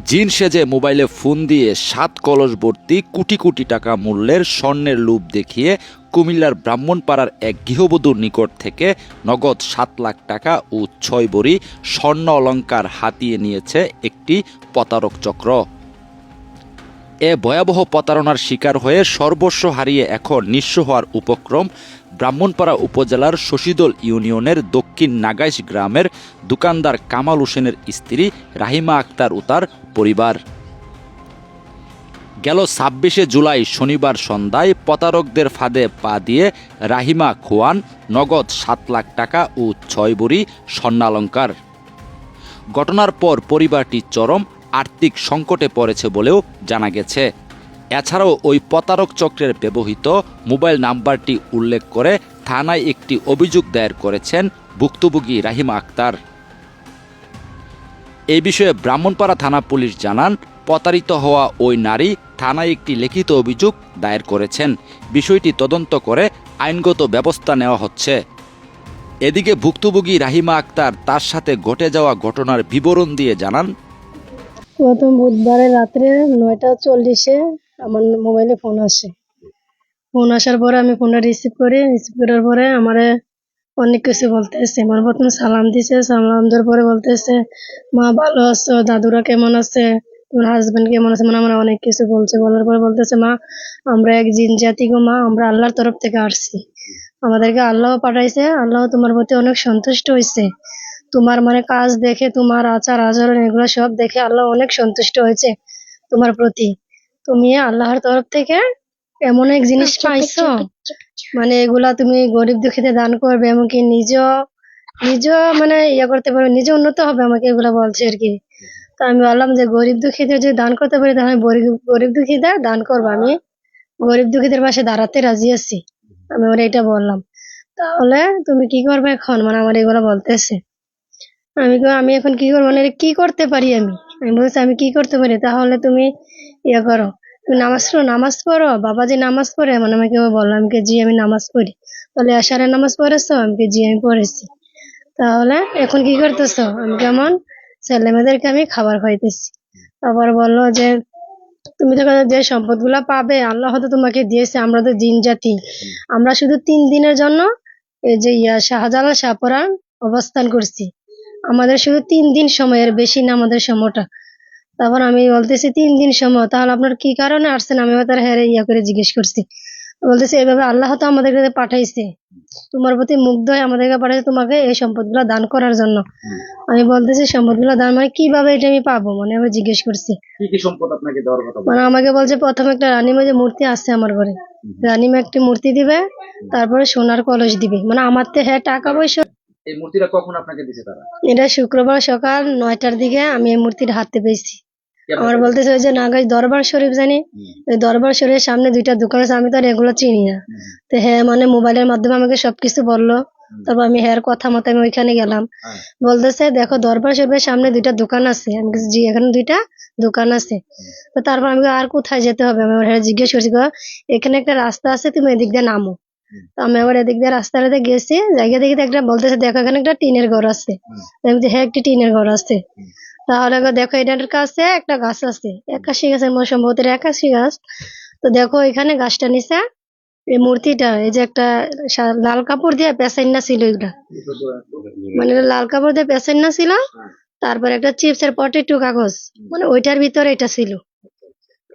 জিন সেজে মোবাইলে ফোন দিয়ে ৭ কলস ভর্তি কোটি কোটি টাকা মূল্যের স্বর্ণের লোভ দেখিয়ে কুমিল্লার ব্রাহ্মণপাড়ার এক গৃহবধূর নিকট থেকে নগদ ৭ লাখ টাকা ও ৬ ভরি স্বর্ণ অলংকার হাতিয়ে নিয়েছে একটি প্রতারক চক্র। এ ভয়াবহ প্রতারণার শিকার হয়ে সর্বস্ব হারিয়ে এখন নিঃস্ব হওয়ার উপক্রম ব্রাহ্মণপাড়া উপজেলার শশীদল ইউনিয়নের দক্ষিণ নাগাইশ গ্রামের দোকানদার কামাল হোসেনের স্ত্রী রাহিমা আক্তার ও তার পরিবার। গেল ২৬শে জুলাই শনিবার সন্ধ্যায় প্রতারকদের ফাঁদে পা দিয়ে রাহিমা খোয়ান নগদ ৭ লাখ টাকা ও ৬ ভরি স্বর্ণালংকার। ঘটনার পর পরিবারটি চরম আর্থিক সংকটে পড়েছে বলেও জানা গেছে। এছাড়াও ওই প্রতারক চক্রের ব্যবহৃত মোবাইল নাম্বারটি উল্লেখ করে থানায় একটি অভিযোগ দায়ের করেছেন ভুক্তভোগী রাহিমা আক্তার। এই বিষয়ে ব্রাহ্মণপাড়া থানা পুলিশ জানান, প্রতারিত হওয়া ওই নারী থানায় একটি লিখিত অভিযোগ দায়ের করেছেন। বিষয়টি তদন্ত করে আইনগত ব্যবস্থা নেওয়া হচ্ছে। এদিকে ভুক্তভোগী রাহিমা আক্তার তার সাথে ঘটে যাওয়া ঘটনার বিবরণ দিয়ে জানান, প্রথম বুধবারে রাত্রে ৯টা ৪০-এ আমার মোবাইলে ফোন আসে। ফোন আসার পরে আমি ফোনটা রিসিভ করার পরে আমারে অনেক কিছু বলতেছে। মানে প্রথমে সালাম দিছে, সালাম দেওয়ার পরে বলতেছে, মা ভালো আছো, দাদুরা কেমন আছে, তোমার হাজবেন্ড কেমন আছে, মানে আমরা অনেক কিছু বলছে। বলার পরে বলতেছে, মা আমরা এক জিন জাতি গো মা, আমরা আল্লাহর তরফ থেকে আসছি, আমাদেরকে আল্লাহ পাঠাইছে, আল্লাহ তোমার প্রতি অনেক সন্তুষ্ট হয়েছে, তোমার মানে কাজ দেখে, তোমার আচার আচরণ এগুলো সব দেখে আল্লাহ অনেক সন্তুষ্ট হয়েছে তোমার প্রতি। তুমি আল্লাহর তরফ থেকে এমন এক জিনিস পাইছো, মানে এগুলা তুমি গরিব দুঃখীতে দান করবে, এমনকি নিজ মানে করতে পারবে, নিজে উন্নত হবে, আমাকে এগুলা বলছে আর কি। তো আমি বললাম যে গরিব দুঃখীদের যদি দান করতে পারি তাহলে গরিব দুঃখীদের দান করবো, আমি গরিব দুঃখীদের পাশে দাঁড়াতে রাজি আছি, আমি ওরা এটা বললাম। তাহলে তুমি কি করবে এখন, মানে আমার এগুলা বলতেছে। আমি এখন কি করবো, মানে কি করতে পারি আমি বলছি আমি কি করতে পারি, তাহলে তুমি করো, তুমি নামাজ পড়ো, বাবা যে নামাজ পড়ে, মানে আমাকে বললাম যে জি আমি নামাজ পড়ি। তাহলে আশারের নামাজ পড়েছো, আমি জি আমি পড়েছি। তাহলে এখন কি করতেছো, আমি কেমন ছেলে মেয়েদেরকে আমি খাবার খাইতেছি। তারপর বললো যে তুমি তো যে সম্পদ গুলা পাবে আল্লাহ হয়তো তোমাকে দিয়েছে, আমরা তো জিন জাতি, আমরা শুধু 3 দিনের জন্য এই যে শাহজালাল শাহপরান অবস্থান করছি, আমাদের শুধু 3 দিন সময়ের বেশি না আমাদের সময়টা। তারপর আমি বলতেছি 3 দিন সময়, তাহলে আপনার কি কারণে আসছেন, আমি তার হ্যাঁ করে জিজ্ঞেস করছি। বলতেছে এভাবে আল্লাহ তো আমাদেরকে পাঠাইছে, তোমার প্রতি মুগ্ধ হয়ে আমাদেরকে পাঠাইছে তোমাকে এই সম্পদগুলো দান করার জন্য। আমি বলতেছি সম্পদগুলো দান মানে কিভাবে এটা আমি পাবো, মানে আমি জিজ্ঞেস করছি কি কি সম্পদ আপনাকে দেওয়ার কথা মানে আমাকে বলছে প্রথমে একটা রানীমা যে মূর্তি আছে আমার ঘরে, রানীমা একটি মূর্তি দিবে, তারপরে সোনার কলস দিবে, মানে আমার তো হ্যাঁ টাকা পয়সা। এই মূর্তিটা কখন আপনাকে দিয়েছে তারা? এটা শুক্রবার সকাল 9টার দিকে আমি এই মূর্তির হাতে পেয়েছি। আমার বলতেছে ওই যে নাগাই দরবার শরীফ জানি, ওই দরবার শরীফের সামনে 2টা দোকান আছে, আমি তো আর এগুলো চিনি না। তো হ্যাঁ মানে মোবাইলের মাধ্যমে আমাকে সবকিছু বললো। তারপর আমি হ্যাঁ কথা মতো আমি ওইখানে গেলাম। বলতেছে দেখো দরবার শরীফের সামনে 2টা দোকান আছে, আমি বলছি, জি এখানে 2টা দোকান আছে। তো তারপর আমি আর কোথায় যেতে হবে, আমি হ্যাঁ জিজ্ঞেস করছি, এখানে একটা রাস্তা আছে, তুমি এদিক দিয়ে নামো। তো আমি আবার এদিক দিয়ে রাস্তাটাতে গেছি, জায়গা দেখি একটা বলতেছে দেখো এখানে একটা টিনের ঘর আছে। আমি বলছি হ্যাঁ একটি টিনের ঘর আছে। তাহলে দেখো এটার কাছে একটা গাছ আছে, 81 গাছের মতো সম্ভবত 81 গাছ। তো দেখো এখানে গাছটা নিচে এই মূর্তিটা, এই যে একটা লাল কাপড় দিয়ে পেঁচাইনা ছিল, এটা মানে লাল কাপড় দিয়ে পেঁচাইনা ছিল। তারপর একটা চিপসের পটেটো কাগজ, মানে ওইটার ভিতরে এটা ছিল।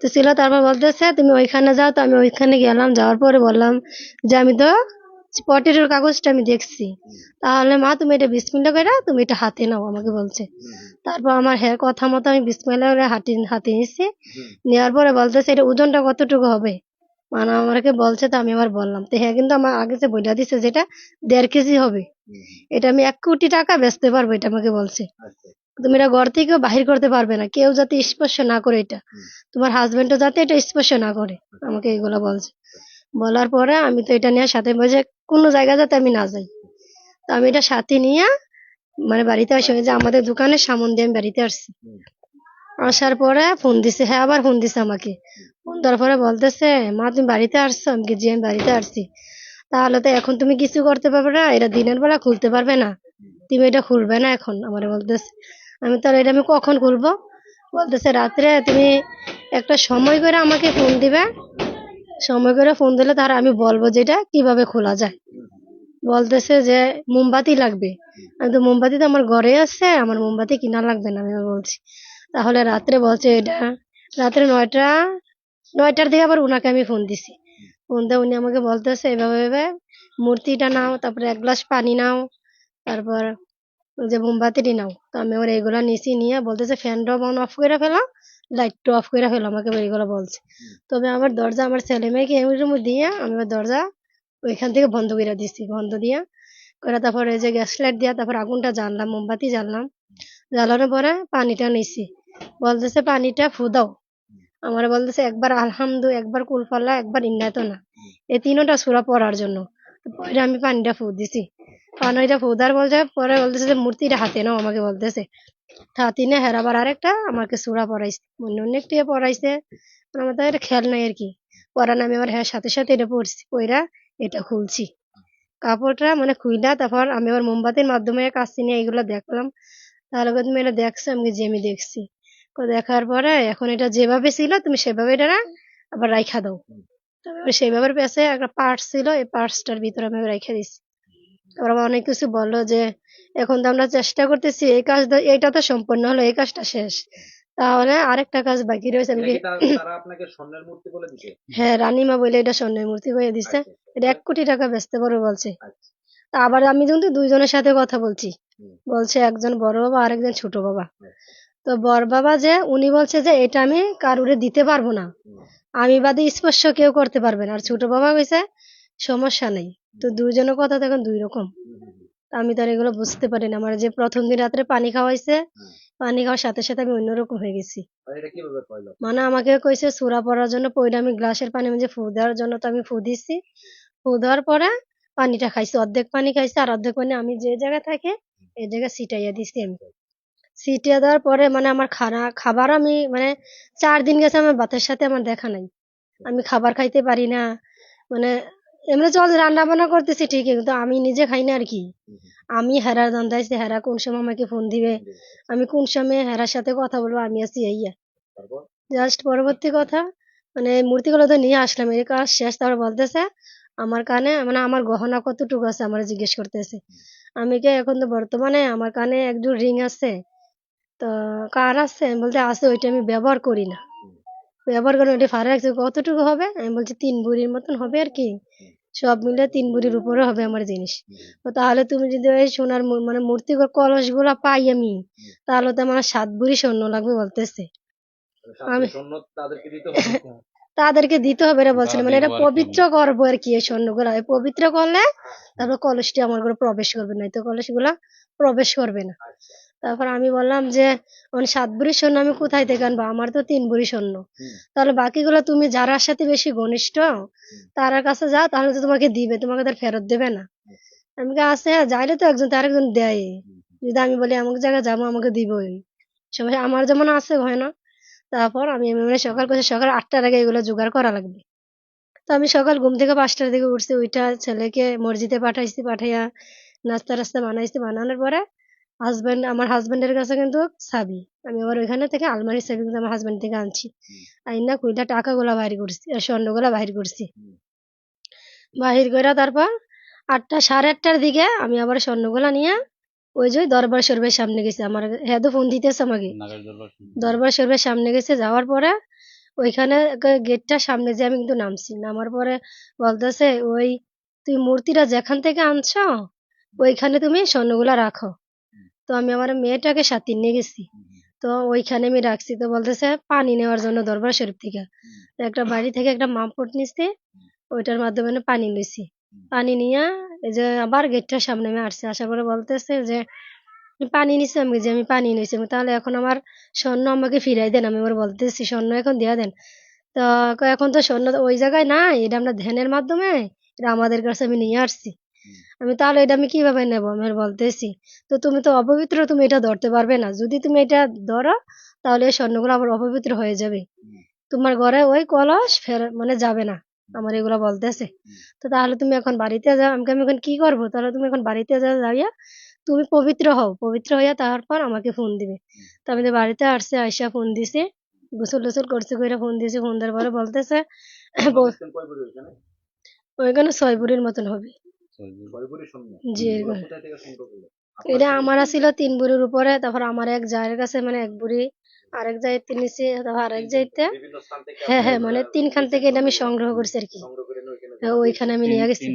তো ছিল, তারপর বলতেছে তুমি ওইখানে যাও। তো আমি ওইখানে গেলাম, যাওয়ার পরে বললাম যে আমি তো পটেটোর কাগজটা আমি দেখছি, তাহলে মা তুমি এটা বিসমিল্লাহ করে তুমি এটা হাতে নাও, আমাকে বলছে। তারপর আমার হ্যাঁ কথা মতো আমি বিসমিল্লাহ করে হাতে নিচ্ছি। নেওয়ার পরে বলতেছে এটা ওজনটা কতটুকু হবে, মানে আমাকে বলছে। তো আমি আবার বললাম, তো হ্যাঁ কিন্তু আমার আগে যে বইটা দিচ্ছে যেটা 1.5 কেজি হবে, এটা আমি 1 কোটি টাকা বেচতে পারবো, এটা আমাকে বলছে। তুমি এটা ঘর থেকেও বাহির করতে পারবে না, কেউ যাতে স্পর্শ না করে, এটা তোমার হাজবেন্ডও যাতে এটা স্পর্শ না করে, আমাকে এগুলো বলছে। বলার পরে আমি তো এটা নিয়ে সাথে বসে কোনো জায়গা যাতে আমি না যাই, তো আমি এটা সাথে নিয়ে মানে বাড়িতে আসি, যে আমাদের দোকানের সামন দিয়ে আমি বাড়িতে আসছি। আসার পরে ফোন দিছে, হ্যাঁ আবার ফোন দিছে আমাকে। ফোন দেওয়ার পরে বলতেছে মা তুমি বাড়িতে আসছো, আমি জি আমি বাড়িতে আসছি। তাহলে তো এখন তুমি কিছু করতে পারবে না, এটা দিনের বেলা খুলতে পারবে না, তুমি এটা খুলবে না এখন, আমার বলতেছে। আমি তাহলে এটা আমি কখন খুলবো, বলতেছে রাত্রে তুমি একটা সময় করে আমাকে ফোন দিবে, সময় করে ফোন দিলে তার আমি বলবো যেটা কিভাবে খোলা যায়। বলতেছে যে মোমবাতি লাগবে। আমি তো মোমবাতি তো আমার ঘরে আছে, আমার মোমবাতি কিনা লাগবে না, আমি বলছি। তাহলে রাত্রে বলছে এটা রাত্রে 9টার দিকে আবার উনাকে আমি ফোন দিছি। ফোন দিয়ে উনি আমাকে বলতেছে এভাবে এভাবে মূর্তিটা নাও, তারপরে এক গ্লাস পানি নাও, তারপর ওই যে মোমবাতিটি নাও। তো আমি আবার এগুলা নিছি, নিয়ে বলতেছে ফ্যানটা অন অফ করে ফেলো, লাইটটা অফ করে ফেলো, আমাকে আবার এগুলো বলছে। তবে আমার দরজা আমার ছেলে মেয়েকে এমনির মধ্যে দিয়ে আমি আবার দরজা ওইখান থেকে বন্ধ করে দিছি, বন্ধ দিয়া করে তারপর এই যে গ্যাস লাইট দিয়া তারপর আগুনটা জ্বাললাম, মোমবাতি জ্বাললাম। জ্বালানোর পরে পানিটা নিছি, বলতেছে পানিটা ফু দাও। আমার বলতেছে একবার আলহামদু, একবার কুলফাল্লা, একবার ইন্নাতো না, এই তিনটা সূরা পড়ার জন্য। তো পরে আমি পানিটা ফু দিছি। পানিটা ফু দেওয়ার বলছে, পরে বলতেছে যে মূর্তিটা হাতে নাও, আমাকে বলতেছে। হাতে নিয়ে হেরাবার আরেকটা আমাকে সূরা পড়াইছে, অন্য একটু পড়াইছে। আমার তো এটা খেয়াল নাই আর কি। পড়ান আমি আবার হ্যাঁ সাথে সাথে এটা পড়ছি, পইরা এটা খুলছি। কাপড়টা মানে খুইলা তারপর আমি আবার মোমবাতির মাধ্যমে কাছে নিয়ে এগুলো দেখলাম। তাহলে কয়, তুমি এটা দেখছো? আমি জি আমি দেখছি। কয় দেখার পরে এখন এটা যেভাবে ছিল তুমি সেভাবে এটা না আবার রাইখা দাও। তো আমি আবার সেভাবে পেছে একটা পার্স ছিল, এই পার্সটার ভিতরে আমি রাইখা দিছি। তারপর আবার অনেক কিছু বললো যে এখন তো আমরা চেষ্টা করতেছি, এই কাজ এইটা তো সম্পন্ন হলো, এই কাজটা শেষ, তাহলে আরেকটা কাজ বাকি রয়েছে। আমি হ্যাঁ, রানীমা বলে এটা স্বর্ণের মূর্তি করে দিছে। এটা 1 কোটি টাকা বেচতে পারো বলছে। তা আবার আমি কিন্তু দুইজনের সাথে কথা বলছি, বলছে একজন বড় বাবা আর একজন ছোট বাবা। তো বড় বাবা যে উনি বলছে যে এটা আমি কারুরে দিতে পারবো না, আমি বাদে স্পর্শ কেউ করতে পারবে না। আর ছোট বাবা কইছে সমস্যা নেই। তো দুইজনের কথা তো এখন দুই রকম। তা আমি তো আর এগুলো বুঝতে পারি না। আমার যে প্রথম দিন রাত্রে পানি খাওয়াইছে, পানি খাওয়ার সাথে সাথে আমি অন্যরকম হয়ে গেছি। মানে আমাকে কইছে সূরা পড়ার জন্য, পইরা আমি গ্লাসের পানি যে ফু দেওয়ার জন্য, তো আমি ফু দিছি। ফু দেওয়ার পরে পানিটা খাইছি, অর্ধেক পানি খাইছি, আর অর্ধেক পানি আমি যে জায়গায় থাকি এই জায়গায় ছিটাইয়া দিছি আমি। ছিটিয়ে দেওয়ার পরে মানে আমার খাবার আমি মানে 4 দিন গেছে আমার ভাতের সাথে আমার দেখা নাই। আমি খাবার খাইতে পারি না। মানে এমনি চল রান্না বান্না করতেছি ঠিকই, কিন্তু আমি নিজে খাই না আর কি। আমি হেরার ধান্দাইছি, হেরা কোন সময় আমাকে ফোন দিবে, আমি কোন সময় হেরার সাথে কথা বলবো, আমি আছি এই জাস্ট পরবর্তী কথা মানে এই মূর্তিগুলো তো নিয়ে আসলাম, এই কাজ শেষ। তারপর বলতেছে আমার কানে মানে আমার গহনা কতটুকু আছে আমার জিজ্ঞেস করতেছে। আমি কে এখন তো বর্তমানে আমার কানে একজোড় রিং আছে। তো কার আছে? আমি বলতে আছে, ওইটা আমি ব্যবহার করি না। ব্যবহার করে ওইটা ফাড়া রাখছি, কতটুকু হবে? আমি বলছি 3 ভরির মতন হবে আর কি। সব মিলে 3 ভরির উপরে হবে আমার জিনিস। তো তাহলে তুমি যদি ওই সোনার মানে মূর্তি কলস গুলা পাই আমি, তাহলে তো আমার 7 ভরি স্বর্ণ লাগবে বলতেছে। আমি তাদেরকে দিতে হবে এটা বলছিল, মানে এটা পবিত্র করবো আর কি। এই স্বর্ণগুলা পবিত্র করলে তারপর কলসটি আমার ঘরে প্রবেশ করবে, না তো কলস গুলা প্রবেশ করবে না। তারপর আমি বললাম যে 7 ভরি স্বর্ণ আমি কোথায় থেকে আনবো, আমার তো 3 ভরি স্বর্ণ। তাহলে বাকিগুলো তুমি যার সাথে বেশি ঘনিষ্ঠ তার কাছে যাও, তাহলে তো তোমাকে দিবে, তোমাকে তার ফেরত দেবে না। আমি আছে যাইলে তো একজন তার একজন দেয়। যদি আমি বলি আমাকে জায়গায় যাবো আমাকে দিবই, সবাই আমার যেমন আছে হয় না। তারপর আমি মানে সকাল করছি, সকাল 8টার আগে এগুলো জোগাড় করা লাগবে। তো আমি সকাল ঘুম থেকে 5টার দিকে উঠছি, ওইটা ছেলেকে মসজিদে পাঠাইছি, পাঠাইয়া নাস্তা রাস্তা বানাইছি। বানানোর পরে আমার হাজবেন্ডের কাছে কিন্তু চাবি, আমি আবার ওইখানে থেকে আলমারির চাবি কিন্তু আমার হাজবেন্ড থেকে আনছি। আইনা কইলা টাকাগুলা বাহির করছি, স্বর্ণগুলা বাহির করছি। বাহির কইরা তারপর 8টা, সাড়ে 8টার দিকে আমি আবার স্বর্ণগুলা নিয়ে ওই যে দরবার শরীফের সামনে গেছি। আমার হ্যাঁ তো ফোন দিতেছে আমাকে, দরবার শরীফের সামনে গেছে। যাওয়ার পরে ওইখানে গেটটার সামনে যে আমি কিন্তু নামছি। নামার পরে বলতেছে ওই তুই মূর্তিটা যেখান থেকে আনছো ওইখানে তুমি স্বর্ণগুলা রাখো। তো আমি আমার মেয়েটাকে সাথে নিয়ে গেছি, তো ওইখানে আমি রাখছি। তো বলতেছে পানি নেওয়ার জন্য দরবার শরীফ থেকে। তো একটা বাড়ি থেকে একটা মামপট নিচ্ছি, ওইটার মাধ্যমে আমি পানি নিছি। পানি নিয়ে এই যে আবার গেটটার সামনে আমি আসছি। আসার পরে বলতেছে যে পানি নিছি, আমি যে আমি পানি নিছি। তাহলে এখন আমার স্বর্ণ আমাকে ফিরাই দেন। আমি আবার বলতেছি স্বর্ণ এখন দিয়া দেন। তো কয় এখন তো স্বর্ণ ওই জায়গায় নাই, এটা আমরা ধ্যানের মাধ্যমে এটা আমাদের কাছে আমি নিয়ে আসছি। আমি তাহলে এটা আমি কিভাবে নেবো? আমি আর বলতেছি তো তুমি তো অপবিত্র, তুমি এটা ধরতে পারবে না। যদি তুমি এটা ধরো তাহলে এই স্বর্ণগুলো আবার অপবিত্র হয়ে যাবে, তোমার ঘরে ওই কলস ফের মানে যাবে না। আমার এগুলো বলতেছে। তো তাহলে তুমি এখন বাড়িতে যাও। আমি এখন কি করবো? তাহলে তুমি এখন বাড়িতে যাও, যাইয়া তুমি পবিত্র হও, পবিত্র হইয়া তারপর আমাকে ফোন দিবে। তো আমি তো বাড়িতে আসছে, আইসা ফোন দিছি, গোসল টোসল করছে, কইরা ফোন দিছি, ফোন দেওয়ার পরে বলতেছে ওইখানে 6 ভরির মতন হবে। জি এরকম। এটা আমার ছিল 3 ভরির উপরে, তারপর আমার এক জায়ের কাছে মানে 1 ভরি, আরেক জায়েতে নিছি, তারপর আরেক জায়েতে, হ্যাঁ হ্যাঁ, মানে 3 খান থেকে এটা আমি সংগ্রহ করছি আর কি। হ্যাঁ, ওইখানে আমি নিয়ে গেছি।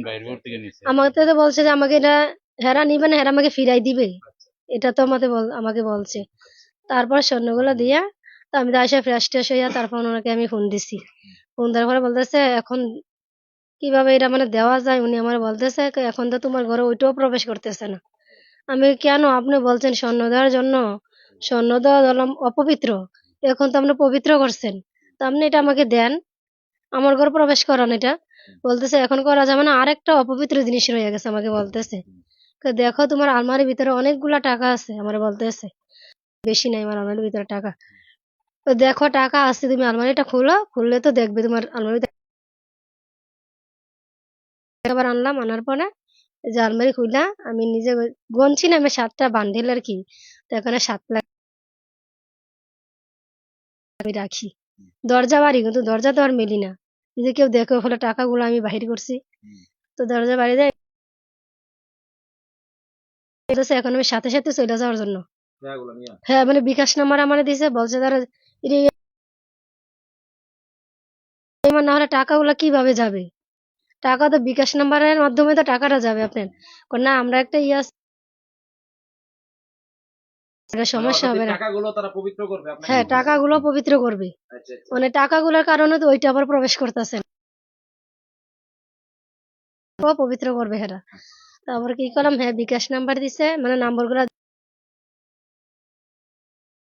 আমাকে তো বলছে যে আমাকে এটা হেরা নিবে না, হেরা আমাকে ফিরাই দিবে, এটা তো আমাকে বলছে। তারপর স্বর্ণগুলো দিয়া, তো আমি তো আইসা ফ্রেশ ট্রেশ হইয়া তারপর ওনাকে আমি ফোন দিছি। ফোন দেওয়ার পরে বলতেছে এখন কিভাবে এটা মানে দেওয়া যায়, উনি আমার বলতেছে এখন তো তোমার ঘরে ওইটাও প্রবেশ করতেছে না। আমি কেন, আপনি বলছেন স্বর্ণ দেওয়ার জন্য, স্বর্ণ দেওয়া হলাম অপবিত্র, এখন তো আপনি পবিত্র করছেন, তো আপনি এটা আমাকে দেন, আমার ঘরে প্রবেশ করান এটা। বলতেছে এখন করা যাবে না, আরেকটা অপবিত্র জিনিস রয়ে গেছে, আমাকে বলতেছে দেখো তোমার আলমারির ভিতরে অনেকগুলা টাকা আছে, আমার বলতেছে বেশি নাই আমার আলমারির ভিতরে টাকা। তো দেখো টাকা আছে, তুমি আলমারিটা খোলো, খুললে তো দেখবে তোমার আলমারিতে। আবার আনলাম, আনার পরে এই যে আলমারি খুইলা আমি নিজে গনছি না, আমি 7টা বান্ডিল আর কি, তো এখানে 7 লাখ আমি রাখি। দরজা বাড়ি, কিন্তু দরজা তো আর মেলি না, যদি কেউ দেখে ফলে টাকাগুলো আমি বাহির করছি। তো দরজা বাড়ি দেয়, বলতেছে এখন আমি সাথে সাথে চলে যাওয়ার জন্য। হ্যাঁ, মানে বিকাশ নাম্বার আমার দিছে, বলছে তারা আমার না হলে টাকাগুলো কিভাবে যাবে, টাকা তো বিকাশ নাম্বারের মাধ্যমে তো টাকাটা যাবে আপনার। না আমরা একটা এটা সমস্যা হবে না, হ্যাঁ টাকাগুলো পবিত্র করবে, মানে টাকাগুলোর কারণে তো ওইটা আবার প্রবেশ করতেছে, পবিত্র করবে হেরা। তারপর কি করলাম, হ্যাঁ বিকাশ নাম্বার দিছে, মানে নাম্বার গুলা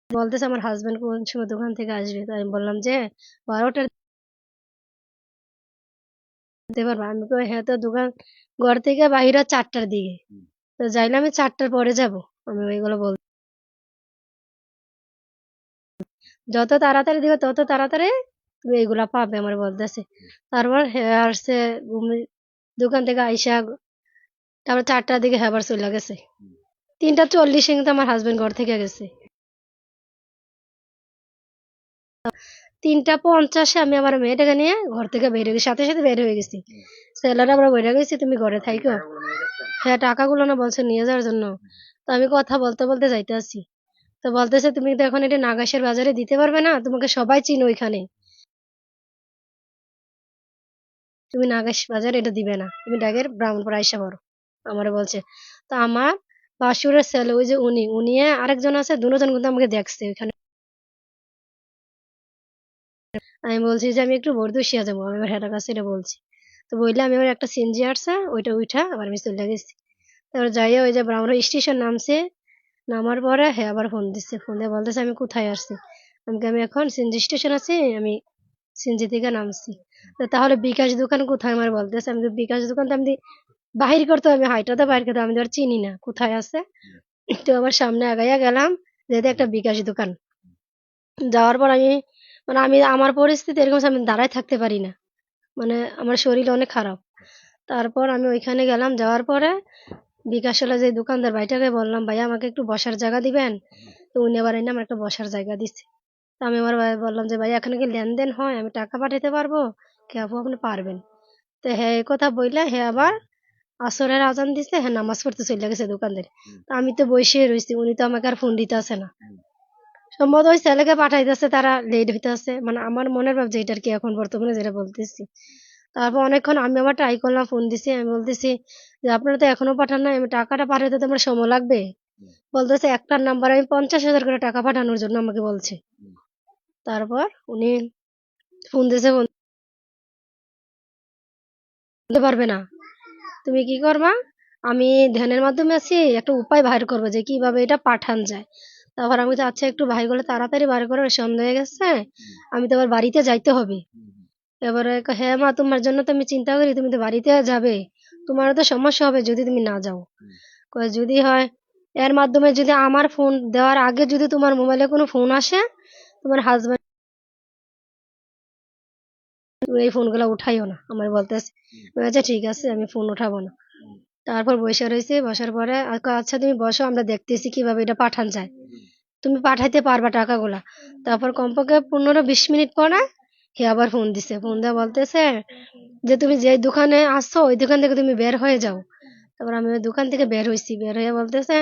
বলতেছে আমার হাজবেন্ড কোন সময় দোকান থেকে আসবে, তো আমি বললাম যে 12টা দিতে পারবা, আমি তো হ্যাঁ, তো দোকান ঘর থেকে বাহিরে 4টার দিকে, তো যাইলে আমি 4টার পরে যাব, আমি ওইগুলো বল যত তাড়াতাড়ি দিবে তত তাড়াতাড়ি তুমি এইগুলা পাবে, আমার বলতেছে। তারপর হ্যাঁ আসছে, দোকান থেকে আইসা তারপর 4টার দিকে হ্যাঁ আবার চলে গেছে। 3টা 40 কিন্তু আমার হাজবেন্ড ঘর থেকে গেছে। 3টা 50 আমি আমার মেয়েটাকে নিয়ে ঘর থেকে বের হয়ে গেছি, সাথে সাথে বের হয়ে গেছি। ছেলেরা আবার বইরা গেছি তুমি ঘরে থাইকো। হ্যাঁ টাকাগুলো না বলছে নিয়ে যাওয়ার জন্য। তো আমি কথা বলতে বলতে যাইতে আছি, তো বলতেছে তুমি তো এখন এটা নাগাসের বাজারে দিতে পারবে না, তোমাকে সবাই চিনো ওইখানে, তুমি নাগাস বাজারে এটা দিবে না, তুমি ডাকের ব্রাহ্মণপুর আইসা পড়ো, আমারে বলছে। তো আমার বাসুরের ছেলে ওই যে উনি আরেকজন আছে, দুজন কিন্তু আমাকে দেখছে ওইখানে। আমি বলছি যে আমি একটু বরদুশিয়া যাবো, আমি আমার হেটার কাছে এটা বলছি। তো বললে আমি আমার একটা সিএনজি আসছে, ওইটা উঠা আবার আমি চলে গেছি। তারপর যাইয়া ওই যে ব্রাহ্মণ স্টেশন নামছে, নামার পরে হ্যাঁ আবার ফোন দিচ্ছে, ফোন দিয়ে বলতেছে আমি কোথায় আসছি, আমি এখন সিএনজি স্টেশন আছি, আমি সিএনজি থেকে নামছি। তো তাহলে বিকাশ দোকান কোথায় আমার বলতেছে, আমি তো বিকাশ দোকান তো আমি বাহির করতে হবে, হাইটাতে বাইর করতে হবে, আমি তো আর চিনি না কোথায় আছে। তো আবার সামনে আগাইয়া গেলাম, যেহেতু একটা বিকাশ দোকান, যাওয়ার পর আমি মানে আমি আমার পরিস্থিতি এরকম আছে, আমি দাঁড়ায় থাকতে পারি না, মানে আমার শরীর অনেক খারাপ। তারপর আমি ওইখানে গেলাম, যাওয়ার পরে বিকাশওয়ালা যে দোকানদার ভাইটাকে বললাম ভাইয়া আমাকে একটু বসার জায়গা দিবেন, তো উনি আবার এনে আমার একটা বসার জায়গা দিচ্ছে। তো আমি আমার বললাম যে ভাইয়া এখানে কি লেনদেন হয়, আমি টাকা পাঠাতে পারবো, কে আপু আপনি পারবেন। তো হ্যাঁ এই কথা বললে হ্যাঁ আবার আসরের আজান দিছে, হ্যাঁ নামাজ পড়তে চলে গেছে দোকানদার। তো আমি তো বসে রয়েছি, উনি তো আমাকে আর ফোন দিতে আসে না, সম্ভবত ওই ছেলেকে পাঠাইতেছে, তারা লেট হইতেছে, মানে আমার মনের ভাব যেটা আর কি এখন বর্তমানে যেটা বলতেছি। তারপর অনেকক্ষণ আমি আবার ট্রাই করলাম, ফোন দিছি, আমি বলতেছি যে আপনারা তো এখনো পাঠান নাই, আমি টাকাটা পাঠাতে তো আমার সময় লাগবে। বলতেছে একটার নাম্বার আমি 50,000 করে টাকা পাঠানোর জন্য আমাকে বলছে। তারপর উনি ফোন দিছে, বলতে পারবে না, তুমি কি করবা, আমি ধ্যানের মাধ্যমে আছি, একটা উপায় বাইর করবো যে কিভাবে এটা পাঠান যায়। তারপর আমি তো আচ্ছা একটু ভাই বলে তাড়াতাড়ি বার করো, সন্ধ্যা হয়ে গেছে, আমি তো আবার বাড়িতে যাইতে হবে। এবারে হ্যাঁ মা তোমার জন্য তো আমি চিন্তা করি, তুমি তো বাড়িতে যাবে, তোমারও তো সমস্যা হবে যদি তুমি না যাও। যদি হয় এর মাধ্যমে, যদি আমার ফোন দেওয়ার আগে যদি তোমার মোবাইলে কোনো ফোন আসে, তোমার হাজবেন্ড এই ফোনগুলো উঠাইও না, আমার বলতেছে। আচ্ছা ঠিক আছে আমি ফোন উঠাবো না। তারপর বসে রয়েছি, বসার পরে আচ্ছা তুমি বসো, আমরা দেখতেছি কিভাবে এটা পাঠান যায়, তুমি পাঠাইতে পারবা টাকাগুলা। তারপর কমপক্ষে 15-20 মিনিট পরে হে আবার ফোন দিছে, ফোন দিয়ে বলতেছে যে তুমি যে দোকানে আসছো ওই দোকান থেকে তুমি বের হয়ে যাও। তারপর আমি ওই দোকান থেকে বের হয়েছি, বের হয়ে বলতেছে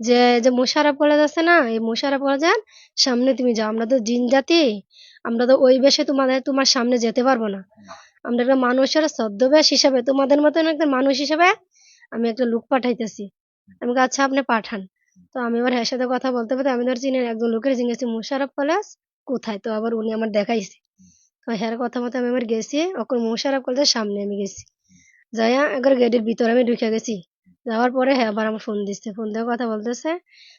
যে যে মোশাররফ কলেজ আছে না, এই মোশাররফ কলেজের সামনে তুমি যাও, আমরা তো জিন জাতি, আমরা তো ওই বেশে তোমার সামনে যেতে পারবো না, আমরা একটা মানুষের ছদ্মবেশ হিসাবে তোমাদের মতন একটা মানুষ হিসেবে আমি একটা লোক পাঠাইতেছি। আমি বলি, আচ্ছা আপনি পাঠান। তো আমি আবার হ্যার সাথে কথা বলতে বলতে আমি ধর চিনি একজন লোকের জিজ্ঞেস মোশাররফ কলেজ কোথায়, তো আবার উনি আমার দেখাইছে। তো হ্যার কথা মতো আমি আবার গেছি, ওকে মোশাররফ কলেজের সামনে আমি গেছি, যাইয়া একবার গেটের ভিতরে আমি ঢুকে গেছি। যাওয়ার পরে হ্যাঁ আবার আমার ফোন দিচ্ছে, ফোন দিয়ে কথা বলতেছে,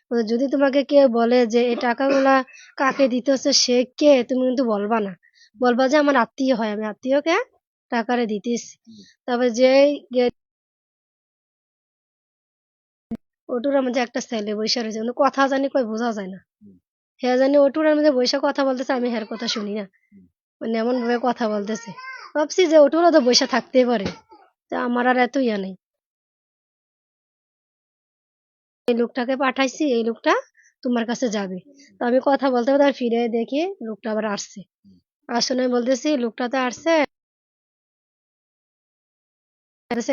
বলে, যদি তোমাকে কেউ বলে যে এই টাকাগুলা কাকে দিতে হচ্ছে সে কে, তুমি কিন্তু বলবা না, বলবা যে আমার আত্মীয় হয়, আমি আত্মীয়কে টাকারে দিতেছি। তারপর যে ওটুর মধ্যে একটা ছেলে বৈশা রয়েছে, কিন্তু কথা জানি কই বোঝা যায় না, হ্যাঁ জানি ওটুর মধ্যে বৈশা কথা বলতেছে, আমি হ্যার কথা শুনি না, মানে এমন ভাবে কথা বলতেছে। ভাবছি যে ওটুরও তো বৈশা থাকতেই পারে, তা আমার আর এত ইয়া নেই। এই লোকটাকে পাঠাইছি, এই লোকটা তোমার কাছে যাবে। তো আমি কথা বলতে বলতে আর ফিরে দেখি লোকটা আবার আসছে, আসলে আমি বলতেছি লোকটা তো আসছে,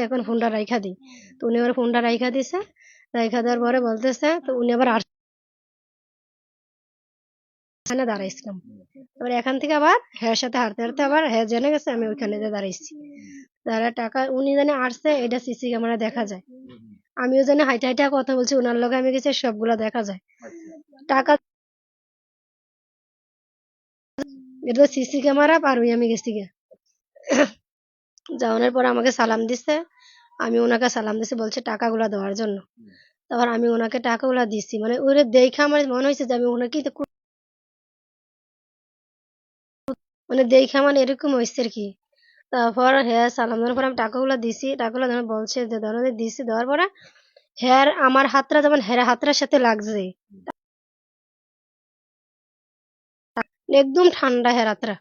এখন ফোনটা রাইখা দিই। তো উনি আবার ফোনটা রাইখা দিছে, রাইখা দেওয়ার পরে বলতেছে, তো উনি আবার এখানে দাঁড়াইছিলাম। এবার এখান থেকে আবার হ্যাঁ সাথে হাঁটতে হাঁটতে আবার হ্যাঁ জেনে গেছে আমি ওইখানে যে দাঁড়াইছি, দাঁড়া টাকা উনি জানে আসছে, এটা সিসি ক্যামেরা দেখা যায়। আমিও জানি হাইটা হাইটা কথা বলছি ওনার লগে, আমি গেছি সবগুলা দেখা যায়। টাকা এটা সিসি ক্যামেরা পার হই আমি গেছি গে। যাওয়ানোর পর আমাকে সালাম দিছে, আমি ওনাকে সালাম দিছি, বলছে টাকাগুলা দেওয়ার জন্য। তারপর আমি ওনাকে টাকাগুলা দিছি, মানে ওরে দেখে আমার মনে হয়েছে যে আমি ওনাকে মানে দেখে মানে এরকম হয়েছে আর কি। তারপর হ্যাঁ সালাম দেওয়ার পর আমি টাকাগুলো দিছি, টাকাগুলো ধরে বলছে যে ধরো দিছি, দেওয়ার পরে হ্যার আমার হাতটা যেমন হেরা হাতটার সাথে লাগছে, একদম ঠান্ডা হের হাতটা।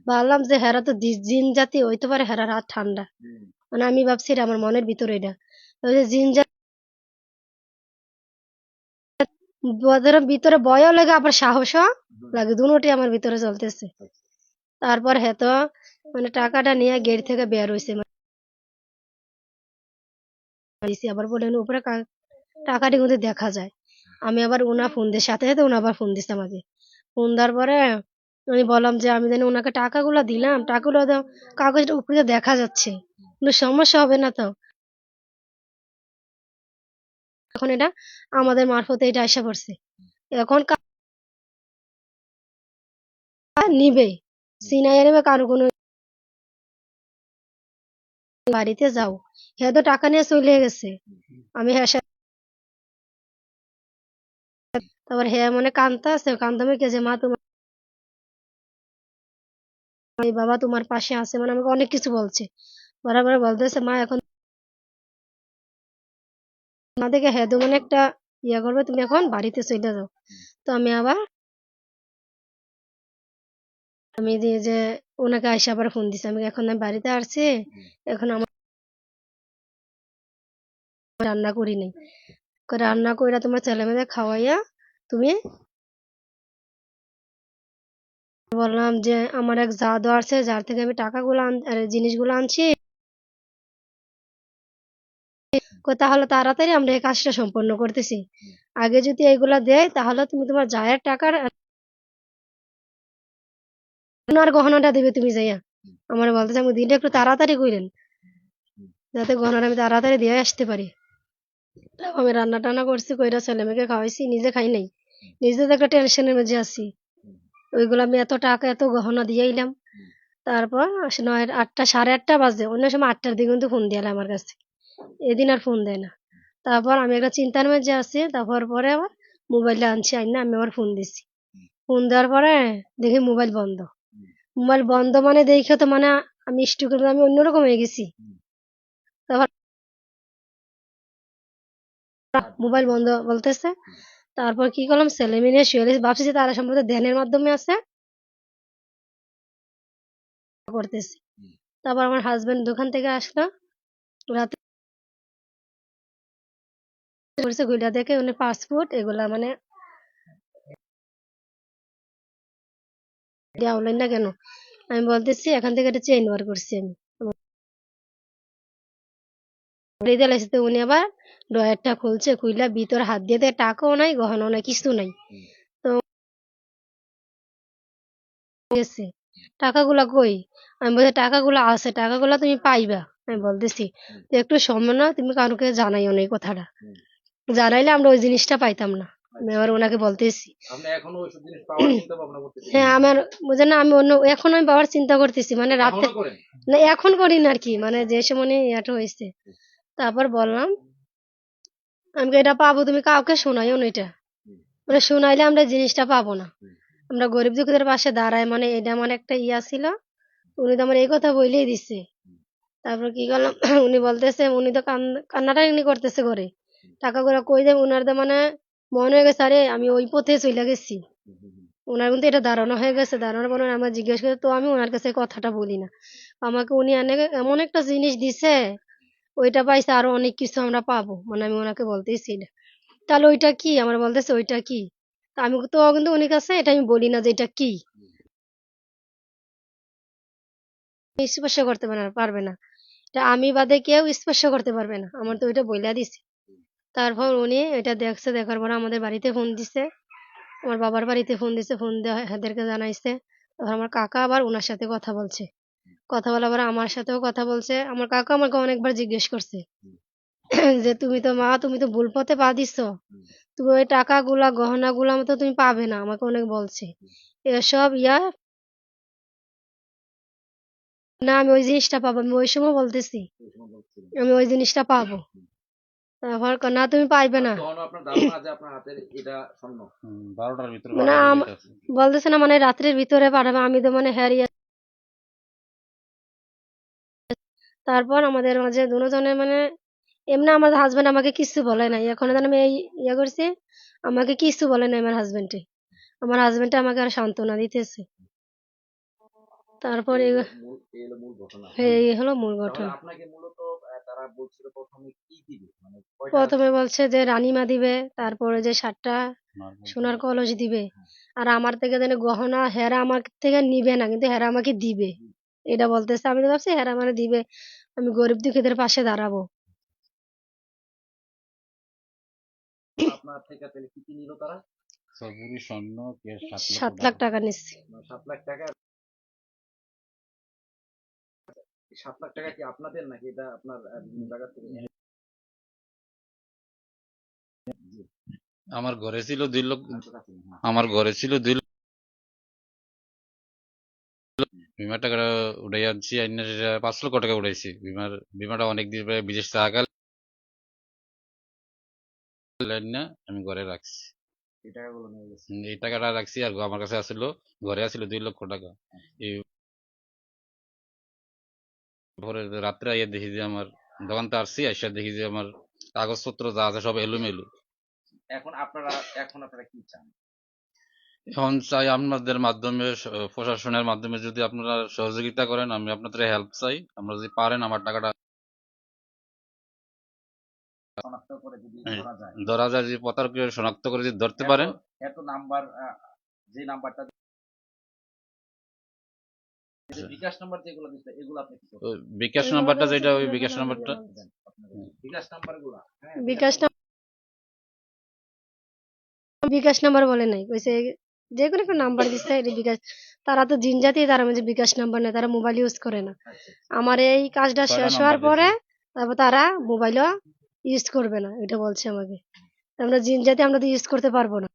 ভাবলাম যে হেরা তো জিন জাতি হইতে পারে, হেরার হাত ঠান্ডা, মানে আমি ভাবছি এটা আমার মনের ভিতরে এটা ওই যে জিন জাতি, ধরো ভিতরে ভয়ও লাগে আবার সাহসও লাগে, দুটোই আমার ভিতরে চলতেছে। তারপর হ্যাঁ তো মানে টাকাটা নিয়ে গেট থেকে বের হয়েছে, আবার বললেন উপরে টাকাটি কিন্তু দেখা যায়। আমি আবার ওনা ফোন দিয়ে সাথে সাথে ওনা আবার ফোন দিচ্ছে আমাকে, ফোন দেওয়ার পরে আমি বললাম যে আমি জানি ওনাকে টাকাগুলো দিলাম, টাকাগুলো দাও, কাগজটা উপরে দিয়ে দেখা যাচ্ছে, কিন্তু সমস্যা হবে না তো, এখন এটা আমাদের মারফতে এটা আশা করছে, এখন নিবে সিনাই নেবে কারো কোনো বাড়িতে যাও, হ্যাঁ তো টাকা নিয়ে চলে গেছে। আমি হ্যাঁ তারপর হ্যাঁ মানে কান্দতে আছে, কান্দমে কে যে মা তোমার বাবা তোমার পাশে আছে, মানে আমাকে অনেক কিছু বলছে, বরাবর বলতেছে মা এখন না দেখে হ্যাঁ তো মানে একটা ইয়া করবে, তুমি এখন বাড়িতে চলে যাও। তো আমি আবার আমি দিয়ে যে ওনাকে আইসা আবার ফোন দিছি, আমি এখন আমি বাড়িতে আসছি, এখন আমার রান্না করি নাই, রান্না কইরা তোমার ছেলে মেয়েদের খাওয়াইয়া তুমি, বললাম যে আমার এক জাদু আছে যার থেকে আমি টাকাগুলো জিনিসগুলো আনছি, তাহলে তাড়াতাড়ি আমরা এই কাজটা সম্পন্ন করতেছি, আগে যদি এইগুলা দেয় তাহলে তুমি তোমার জায়ের টাকার সোনার গহনাটা দিবে তুমি যাইয়া। আমার বলতেছে আমি দিনটা একটু তাড়াতাড়ি কইরেন, যাতে গহনাটা আমি তাড়াতাড়ি দিয়ে আসতে পারি। আমি রান্না টান্না করছি, কইরা ছেলে মেয়েকে খাওয়াইছি, নিজে খাই নাই, নিজে তো একটা টেনশনের মাঝে আছি, ওইগুলো আমি এত টাকা এত গহনা দিয়ে এলাম। তারপর 9, 8টা 8:30 বাজে, অন্য সময় 8টার দিকে কিন্তু ফোন দিয়ে আমার কাছে, এদিন আর ফোন দেয় না। তারপর আমি একটা চিন্তার মাঝে আছি, তারপর পরে আবার মোবাইলটা আনছি, আইনা আমি আবার ফোন দিছি, ফোন দেওয়ার পরে দেখি মোবাইল বন্ধ, মোবাইল বন্ধ মানে দেখে তো মানে আমি স্টুকের আমি অন্যরকম হয়ে গেছি। তারপর মোবাইল বন্ধ বলতেছে, তারপর কি করলাম ছেলে মেয়ে নিয়ে শুয়ে রয়েছি, ভাবছি যে তারা সম্ভবত ধ্যানের মাধ্যমে আছে করতেছি। তারপর আমার হাজবেন্ড দোকান থেকে আসলো রাতে। করছে ঘুরিয়া দেখে উনি পাসপোর্ট এগুলা মানে দেওয়া হলেন না কেন? আমি বলতেছি এখান থেকে একটা চেইন বার করছি আমি। ঘুরিয়ে দিয়ে লাইছে তো উনি আবার ড্রয়ারটা খুলছে, খুইলা ভিতর হাত দিয়ে দেয়, টাকাও নাই, গহনাও নাই, কিছু নাই। তো গেছে টাকাগুলা কই? আমি বলছি টাকাগুলা আছে, টাকাগুলা তুমি পাইবা। আমি বলতেছি তো একটু সময় না, তুমি কাউকে জানাইও না এই কথাটা, জানাইলে আমরা ওই জিনিসটা পাইতাম না। আমি আবার ওনাকে বলতেছি হ্যাঁ আমার বুঝেন না, আমি অন্য এখন আমি বাবার চিন্তা করতেছি মানে রাতে না এখন করি না আর কি, মানে যে সময় ইয়াটা হয়েছে। তারপর বললাম আমি এটা পাবো, তুমি কাউকে শোনাইও না এটা, মানে শোনাইলে আমরা এই জিনিসটা পাবো না। আমরা গরিব দুঃখীদের পাশে দাঁড়াই, মানে এটা আমার একটা ইয়া ছিল। উনি তো আমার এই কথা বলেই দিছে। তারপর কি করলাম উনি বলতেছে, উনি তো কান্নাটানি করতেছে ঘরে, টাকাগুলো কই দেব উনার তো মানে মনে হয়ে গেছে আরে আমি ওই পথে চলে গেছি। উনার কিন্তু এটা ধারণা হয়ে গেছে, ধারণার পরে আমার জিজ্ঞেস করে তো আমি ওনার কাছে কথাটা বলি না। আমাকে উনি এমন একটা জিনিস দিছে, ওইটা পাইছে আরো অনেক কিছু আমরা পাবো, মানে আমি ওনাকে বলতেছি এটা। তাহলে ওইটা কি আমার বলতেছে ওইটা কি? তা আমি তো কিন্তু উনি কাছে এটা আমি বলি না যে এটা কি, স্পর্শ করতে পারবে না, এটা আমি বাদে কেউ স্পর্শ করতে পারবে না, আমার তো ওইটা বইলা দিছে। তারপর উনি এটা দেখছে, দেখার পর আমাদের বাড়িতে ফোন দিছে, আমার বাবার বাড়িতে ফোন দিছে, ফোন দিয়ে এদেরকে জানাইছে। তখন আমার কাকা আবার ওনার সাথে কথা বলছে, কথা বলার পরে আমার সাথেও কথা বলছে। আমার কাকা আমাকে অনেকবার জিজ্ঞেস করছে যে তুমি তো মা, তুমি তো ভুল পথে পা দিছো, তুমি ওই টাকাগুলা গহনাগুলা মতো তুমি পাবে না, আমাকে অনেক বলছে এসব ইয়া না, আমি ওই জিনিসটা পাবো, আমি ওই সময় বলতেছি আমি ওই জিনিসটা পাবো। তারপর না তুমি পাইবে না, মানে বলতেছে না মানে রাত্রের ভিতরে পাঠাবে, আমি তো মানে হ্যারিয়া। তারপর আমাদের মাঝে দুজনের মানে এমনি আমার হাজবেন্ড আমাকে কিছু বলে নাই, এখন যেন আমি এই ইয়ে করছি, আমাকে কিছু বলে নাই আমার হাজবেন্ডে, আমার হাজবেন্ড আমাকে আর সান্ত্বনা দিতেছে। তারপর এই হলো মূল ঘটনা। প্রথমে বলছে যে রানীমা দিবে, তারপরে যে 7টা সোনার কলস দিবে, আর আমার থেকে যেন গহনা হেরা আমার থেকে নিবে না, কিন্তু হেরা আমাকে দিবে, এটা বলতেছে। আমি তো ভাবছি হেরা মানে দিবে, আমি গরিব দুঃখীদের পাশে দাঁড়াবো। 7 লাখ টাকা নিচ্ছি। আমার ঘরে ছিল 2 লক্ষ, আমার ঘরে ছিল 2 লক্ষ, বিমার টাকাটা উঠাই আনছি, 5 লক্ষ টাকা উঠাইছি। বিমাটা অনেকদিন পরে বিদেশ থাকা না, আমি ঘরে রাখছি। এই টাকাটা রাখছি, আর আমার কাছে আসলো, ঘরে আসলো 2 লক্ষ টাকা। এই পরে রাত্রে আইয়া দেখি যে আমার দোকানতে আসছি, আইসা দেখি যে আমার কাগজপত্র যা আছে সব এলোমেলো। এখন চাই আপনাদের মাধ্যমে, প্রশাসনের মাধ্যমে যদি আপনারা সহযোগিতা করেন, আমি আপনাদের হেল্প চাই। আমরা যদি পারেন আমার টাকাটা ধরা যায়, যদি প্রতারককে শনাক্ত করে যদি ধরতে পারেন। বিকাশ নাম্বারটা যেটা, ওই বিকাশ নাম্বারটা, বিকাশ বিকাশ নাম্বার বলে নাই, কইছে যে কোনো একটা নাম্বার দিচ্ছে এটা বিকাশ। তারা তো জিন জাতি, তারা মানে বিকাশ নাম্বার নেই, তারা মোবাইল ইউজ করে না। আমার এই কাজটা শেষ হওয়ার পরে তারপর তারা মোবাইলও ইউজ করবে না, এটা বলছে আমাকে। আমরা জিন জাতি, আমরা তো ইউজ করতে পারবো না।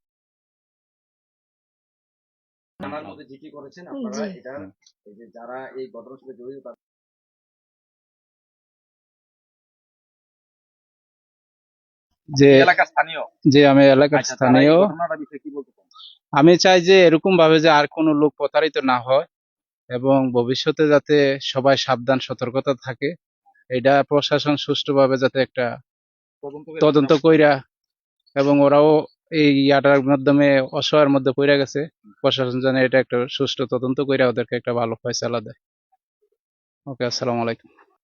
যে যে আমি এলাকার স্থানীয়, আমি চাই যে এরকম ভাবে যে আর কোনো লোক প্রতারিত না হয়, এবং ভবিষ্যতে যাতে সবাই সাবধান সতর্কতা থাকে, এটা প্রশাসন সুষ্ঠুভাবে যাতে একটা তদন্ত কইরা, এবং ওরাও এই ইয়াটার মাধ্যমে অসহায়ের মধ্যে পড়ে গেছে, প্রশাসন যেন এটা একটা সুষ্ঠু তদন্ত কইরা ওদেরকে একটা ভালো ফয়সালা দেয়। ওকে, আসসালামু আলাইকুম।